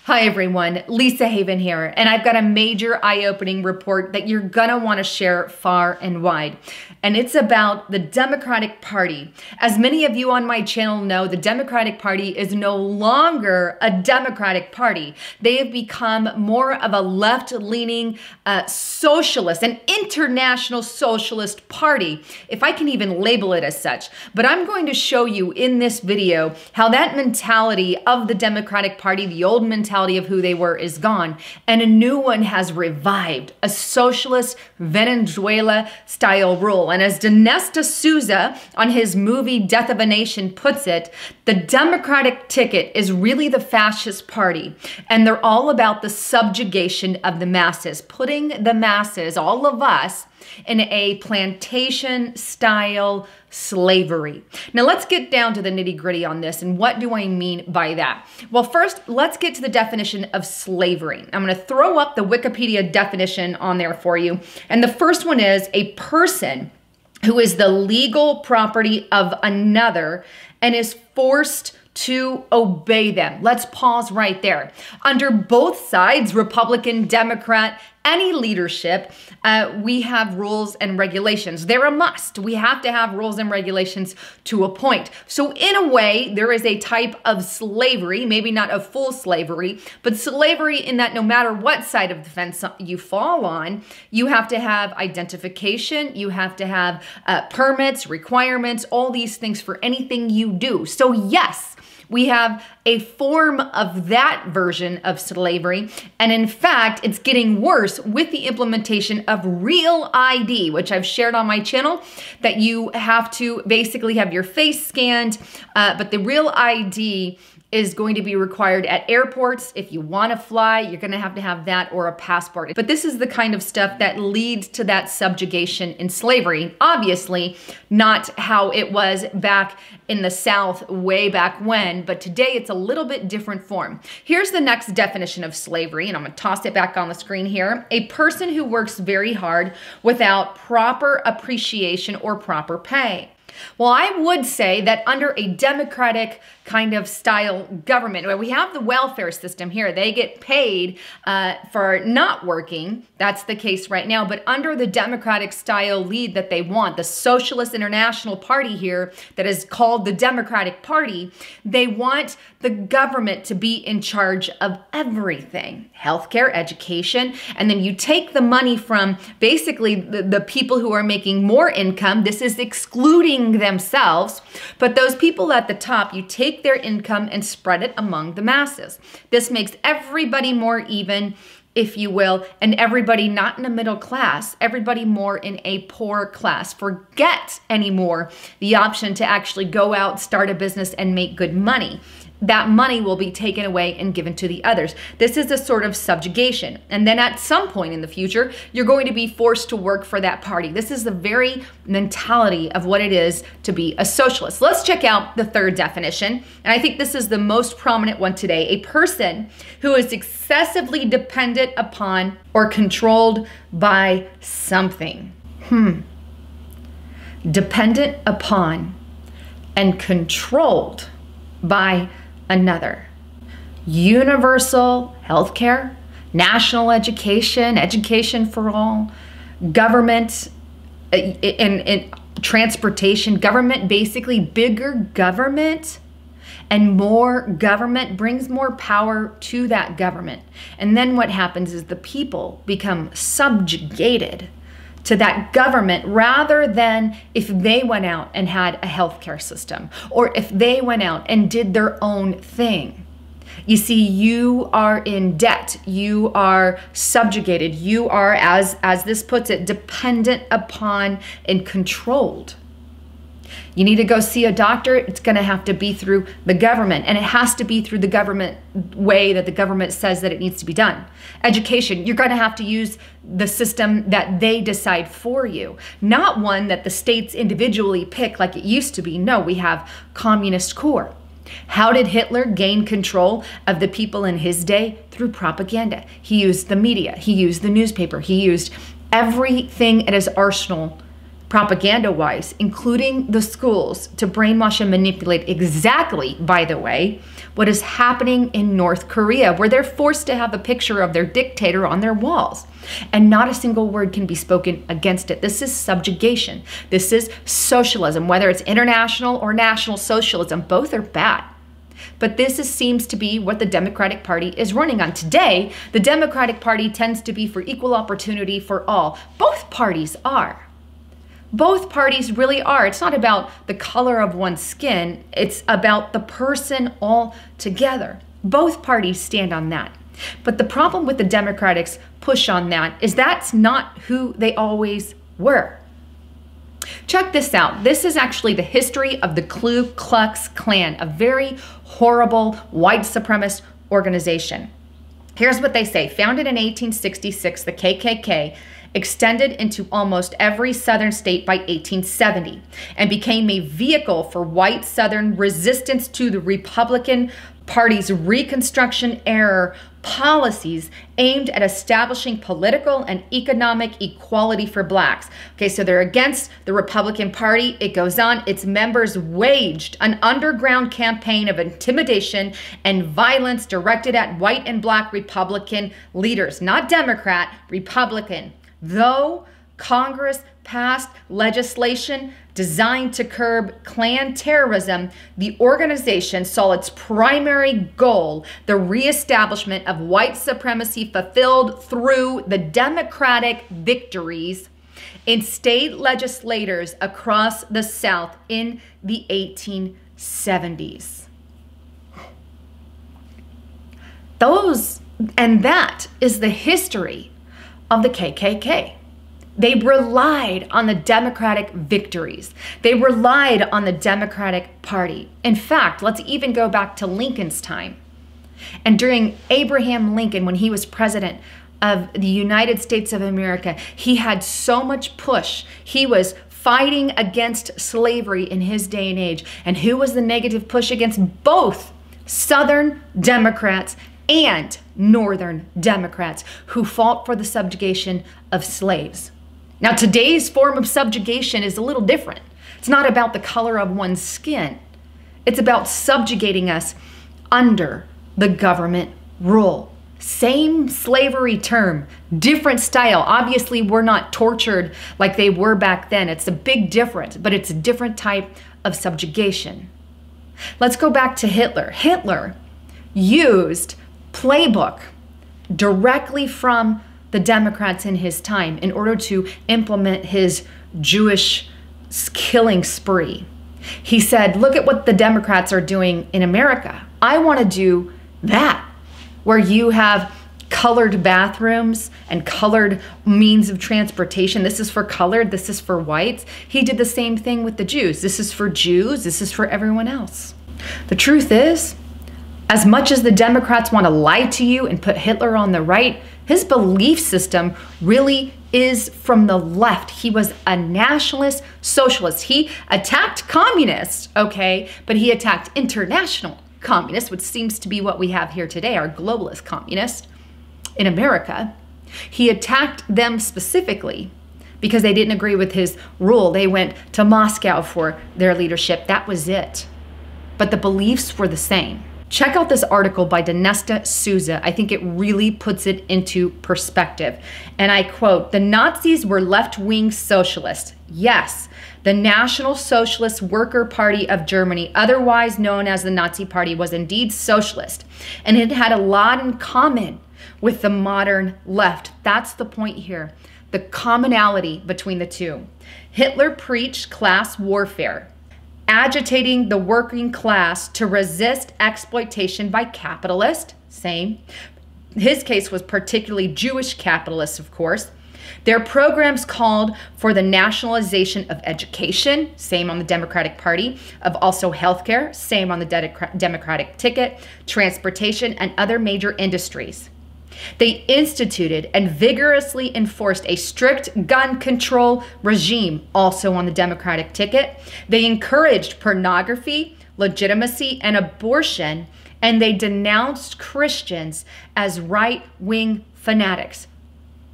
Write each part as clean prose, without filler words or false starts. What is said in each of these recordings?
Hi everyone, Lisa Haven here, and I've got a major eye-opening report that you're gonna want to share far and wide. And it's about the Democratic Party. As many of you on my channel know, the Democratic Party is no longer a Democratic Party. They have become more of a left-leaning socialist, an international socialist party, if I can even label it as such. But I'm going to show you in this video how that mentality of the Democratic Party, the old mentality of who they were, is gone, and a new one has revived, a socialist Venezuela-style rule. And as Dinesh D'Souza on his movie Death of a Nation puts it, the Democratic ticket is really the fascist party, and they're all about the subjugation of the masses, putting the masses, all of us, in a plantation-style slavery. Now let's get down to the nitty-gritty on this, and what do I mean by that? Well, first, let's get to the definition of slavery. I'm going to throw up the Wikipedia definition on there for you, and the first one is a person who is the legal property of another and is forced to obey them. Let's pause right there. Under both sides, Republican, Democrat, any leadership, we have rules and regulations. They're a must. We have to have rules and regulations to a point. So in a way, there is a type of slavery, maybe not a full slavery, but slavery in that no matter what side of the fence you fall on, you have to have identification, you have to have permits, requirements, all these things for anything you do. So yes, we have a form of that version of slavery. And in fact, it's getting worse with the implementation of real ID, which I've shared on my channel, that you have to basically have your face scanned, but the real ID is going to be required at airports. If you want to fly, you're going to have that or a passport. But this is the kind of stuff that leads to that subjugation in slavery. Obviously, not how it was back in the South way back when, but today it's a little bit different form. Here's the next definition of slavery, and I'm going to toss it back on the screen here. A person who works very hard without proper appreciation or proper pay. Well, I would say that under a democratic kind of style government, where we have the welfare system here, they get paid for not working. That's the case right now. But under the democratic style lead that they want, the Socialist International Party here that is called the Democratic Party, they want the government to be in charge of everything, healthcare, education, and then you take the money from basically the people who are making more income. This is excluding themselves, but those people at the top, you take their income and spread it among the masses. This makes everybody more even, if you will, and everybody not in a middle class, everybody more in a poor class. Forget anymore the option to actually go out, start a business, and make good money. That money will be taken away and given to the others. This is a sort of subjugation. And then at some point in the future, you're going to be forced to work for that party. This is the very mentality of what it is to be a socialist. Let's check out the third definition. And I think this is the most prominent one today. A person who is excessively dependent upon or controlled by something. Dependent upon and controlled by another. Universal healthcare, national education, education for all, government and transportation, government, basically bigger government and more government brings more power to that government. And then what happens is the people become subjugated to that government rather than if they went out and had a healthcare system or if they went out and did their own thing. You see, you are in debt, you are subjugated, you are, as this puts it, dependent upon and controlled. You need to go see a doctor, it's going to have to be through the government, and it has to be through the government way that the government says that it needs to be done. Education, you're going to have to use the system that they decide for you, not one that the states individually pick like it used to be. No, we have communist core. How did Hitler gain control of the people in his day? Through propaganda. He used the media, he used the newspaper, he used everything at his arsenal propaganda-wise, including the schools, to brainwash and manipulate exactly, by the way, what is happening in North Korea, where they're forced to have a picture of their dictator on their walls. And not a single word can be spoken against it. This is subjugation. This is socialism, whether it's international or national socialism. Both are bad. But seems to be what the Democratic Party is running on. Today, the Democratic Party tends to be for equal opportunity for all. Both parties are. Both parties really are. It's not about the color of one's skin. It's about the person all together. Both parties stand on that. But the problem with the Democrats' push on that is that's not who they always were. Check this out. This is actually the history of the Ku Klux Klan, a very horrible white supremacist organization. Here's what they say. Founded in 1866, the KKK extended into almost every southern state by 1870 and became a vehicle for white southern resistance to the Republican Party's Reconstruction era policies aimed at establishing political and economic equality for blacks. Okay, so they're against the Republican Party. It goes on. Its members waged an underground campaign of intimidation and violence directed at white and black Republican leaders, not Democrat, Republican. Though Congress passed legislation designed to curb Klan terrorism, the organization saw its primary goal, the reestablishment of white supremacy, fulfilled through the Democratic victories in state legislatures across the South in the 1870s. That is the history of the KKK. They relied on the Democratic victories. They relied on the Democratic Party. In fact, let's even go back to Lincoln's time. And during Abraham Lincoln, when he was president of the United States of America, he had so much push. He was fighting against slavery in his day and age. And who was the negative push against? Both Southern Democrats and Northern Democrats who fought for the subjugation of slaves. Now, today's form of subjugation is a little different. It's not about the color of one's skin. It's about subjugating us under the government rule. Same slavery term, different style. Obviously, we're not tortured like they were back then. It's a big difference, but it's a different type of subjugation. Let's go back to Hitler. Hitler used playbook directly from the Democrats in his time in order to implement his Jewish killing spree. He said, look at what the Democrats are doing in America. I want to do that, where you have colored bathrooms and colored means of transportation. This is for colored, this is for whites. He did the same thing with the Jews. This is for Jews, this is for everyone else. The truth is, as much as the Democrats want to lie to you and put Hitler on the right, his belief system really is from the left. He was a nationalist socialist. He attacked communists, okay, but he attacked international communists, which seems to be what we have here today, our globalist communists in America. He attacked them specifically because they didn't agree with his rule. They went to Moscow for their leadership. That was it. But the beliefs were the same. Check out this article by Donesta Souza. I think it really puts it into perspective. And I quote, "The Nazis were left-wing socialists. Yes, the National Socialist Worker Party of Germany, otherwise known as the Nazi Party, was indeed socialist. And it had a lot in common with the modern left." That's the point here, the commonality between the two. Hitler preached class warfare, agitating the working class to resist exploitation by capitalists. Same. His case was particularly Jewish capitalists, of course. Their programs called for the nationalization of education, same on the Democratic Party, of also healthcare, same on the Democratic ticket, transportation, and other major industries. They instituted and vigorously enforced a strict gun control regime, also on the Democratic ticket. They encouraged pornography, legitimacy, and abortion, and they denounced Christians as right-wing fanatics.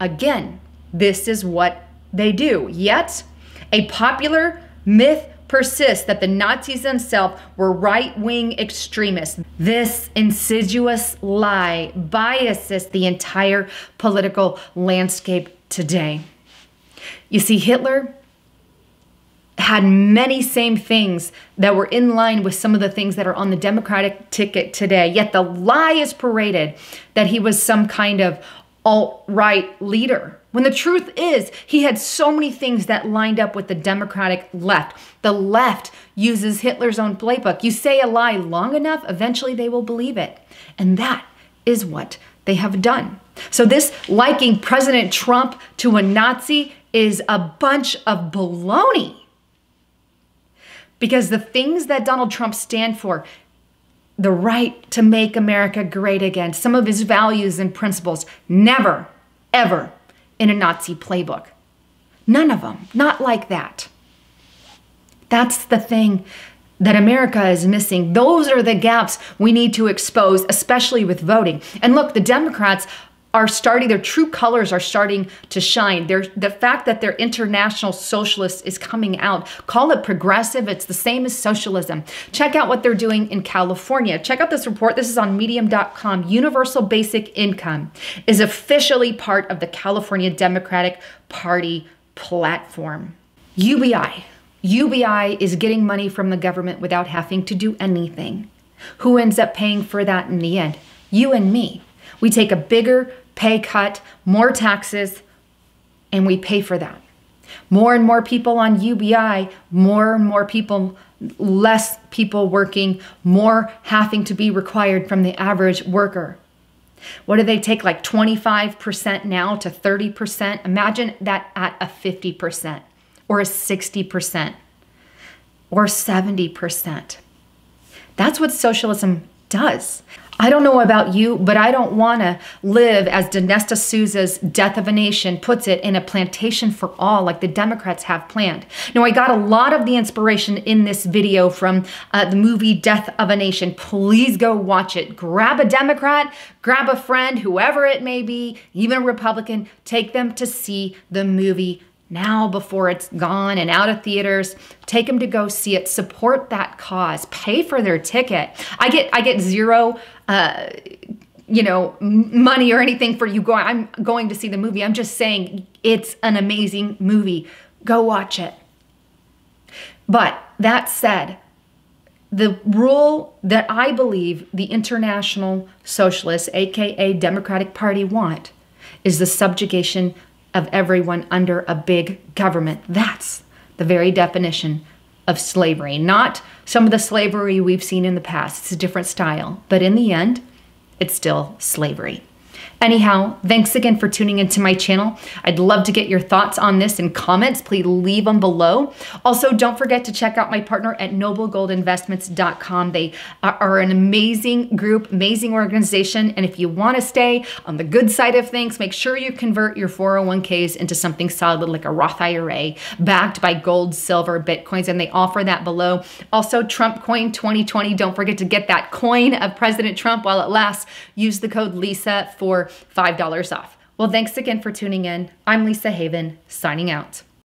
Again, this is what they do. Yet, A popular myth persists that the Nazis themselves were right-wing extremists. This insidious lie biases the entire political landscape today. You see, Hitler had many same things that were in line with some of the things that are on the Democratic ticket today, yet the lie is paraded that he was some kind of alt-right leader. When the truth is, he had so many things that lined up with the Democratic left. The left uses Hitler's own playbook. You say a lie long enough, eventually they will believe it. And that is what they have done. So this liking President Trump to a Nazi is a bunch of baloney. Because the things that Donald Trump stand for, the right to make America great again, some of his values and principles, never, ever in a Nazi playbook. None of them, not like that. That's the thing that America is missing. Those are the gaps we need to expose, especially with voting. And look, the Democrats are starting, their true colors are starting to shine. The fact that they're international socialists is coming out. Call it progressive, it's the same as socialism. Check out what they're doing in California. Check out this report, this is on medium.com. Universal basic income is officially part of the California Democratic Party platform. UBI is getting money from the government without having to do anything. Who ends up paying for that in the end? You and me. We take a bigger pay cut, more taxes, and we pay for that. More and more people on UBI, more and more people, less people working, more having to be required from the average worker. What do they take, like 25% now to 30%? Imagine that at a 50% or a 60% or 70%. That's what socialism does. I don't know about you, but I don't want to live, as Dinesta Souza's Death of a Nation puts it, in a plantation for all like the Democrats have planned. Now, I got a lot of the inspiration in this video from the movie Death of a Nation. Please go watch it. Grab a Democrat, grab a friend, whoever it may be, even a Republican, take them to see the movie now before it's gone and out of theaters. Take them to go see it. Support that cause. Pay for their ticket. I get zero money or anything for you going. I'm going to see the movie. I'm just saying it's an amazing movie. Go watch it. But that said, the rule that I believe the international socialists, aka Democratic Party, want is the subjugation of everyone under a big government. That's the very definition of slavery. Not some of the slavery we've seen in the past. It's a different style. But in the end, it's still slavery. Anyhow, thanks again for tuning into my channel. I'd love to get your thoughts on this in comments. Please leave them below. Also, don't forget to check out my partner at NobleGoldInvestments.com. They are an amazing group, amazing organization. And if you want to stay on the good side of things, make sure you convert your 401ks into something solid like a Roth IRA backed by gold, silver, Bitcoins, and they offer that below. Also, Trump Coin 2020. Don't forget to get that coin of President Trump while it lasts. Use the code LISA for $5 off. Well, thanks again for tuning in. I'm Lisa Haven, signing out.